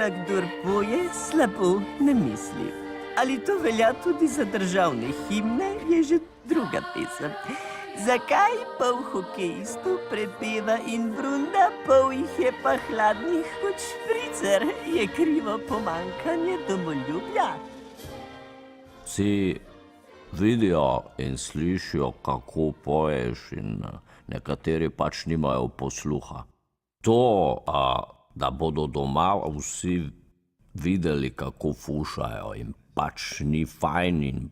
da kdor poje, slabo ne misli. Ali to velja tudi za državne himne, je že druga pesem. Zakaj pol hokejistov prepeva in brunda, pol jih je pa hladnih kot špricer, je krivo pomanjkanje domoljubja? Vsi vidijo in slišijo, kako poješ, in nekateri pač nimajo posluha. To, da bodo doma vsi videli, kako fušajo, in pač ni fajn, in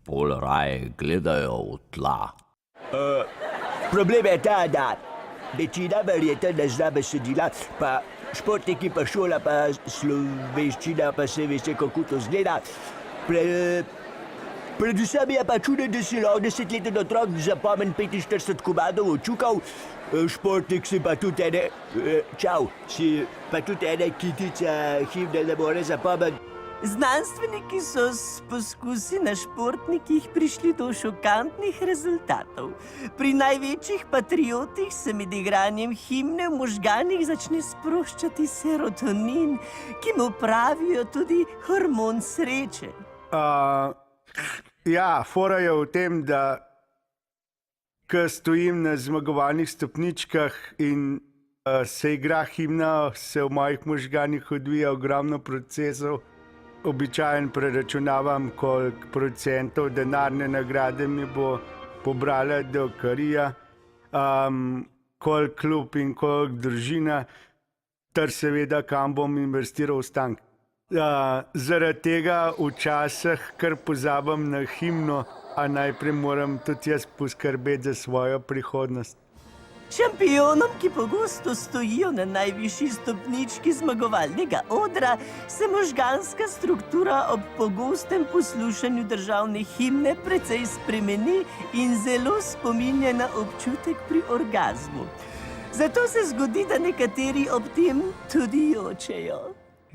pol raje gledajo v tla. Problem je ta, da večina verjetno ne zna besedila, pa športniki, pa šola, pa slovenščina, pa se veste, kako to zgleda. Predvsem je pa čudno, da si lahko 10-leten otrok zapomni 45 komadov očukov, športnik si pa tudi ene kitice himne ne more zapomniti. Znanstveniki so s poskusi na športnikih prišli do šokantnih rezultatov. Pri največjih patriotih se med igranjem himne v možganih začne sproščati serotonin, ki mu pravijo tudi hormon sreče. Ja, fora je v tem, da ko stojim na zmagovalnih stopničkah in se igra himna, se v mojih možganih odvija ogromno procesov. Običajno preračunavam, koliko procentov denarne nagrade mi bo pobrala davkarija, koliko klub in koliko družina, ter seveda, kam bom investiral ostanek. Zaradi tega včasih kar pozabim na himno, a najprej moram tudi jaz poskrbeti za svojo prihodnost. Šampionom, ki pogosto stojijo na najvišji stopnički zmagovalnega odra, se možganska struktura ob pogostem poslušanju državne himne precej spremeni in zelo spominja na občutek pri orgazmu. Zato se zgodi, da nekateri ob tem tudi jočejo.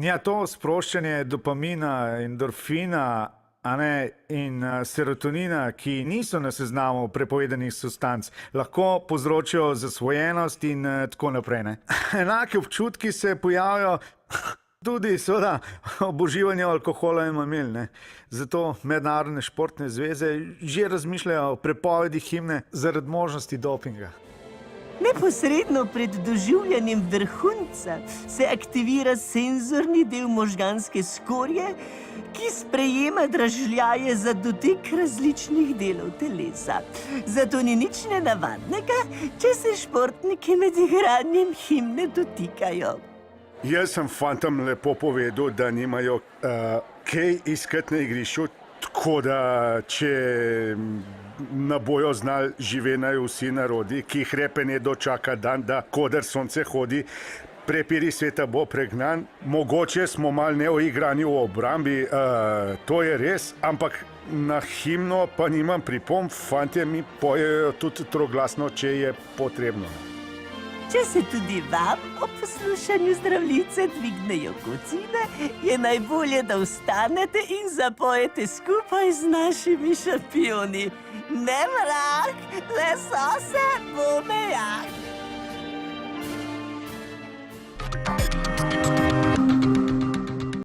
Ja, to sproščanje dopamina, endorfina, in serotonina, ki niso na seznamu prepovedanih substanc, lahko povzročijo zasvojenost in tako naprej. Enake občutki se pojavijo tudi seveda ob uživanju alkohola in mamil. Zato mednarodne športne zveze že razmišljajo o prepovedi himne zaradi možnosti dopinga. Neposredno pred doživljanjem vrhunca se aktivira senzorni del možganske skorje, ki sprejema dražljaje za dotik različnih delov telesa. Zato ni nič nenavadnega, če se športniki med igranjem himne dotikajo. Jaz sem fantom lepo povedal, da nimajo kaj iskati na igrišču, tako da če ne bojo znali živenajo vsi narodi, ki jih repe ne dočaka dan, da koder sonce hodi, prepiri sveta bo pregnan. Mogoče smo malo neoigrani v obrambi, to je res, ampak na himno pa nimam pripomb, fantje mi pojejo tudi troglasno, če je potrebno. Če se tudi vam ob poslušanju Zdravljice dvignejo kocine, je najbolje, da vstanete in zapojete skupaj z našimi šampioni. Ne vrag, le sose, bo mejak.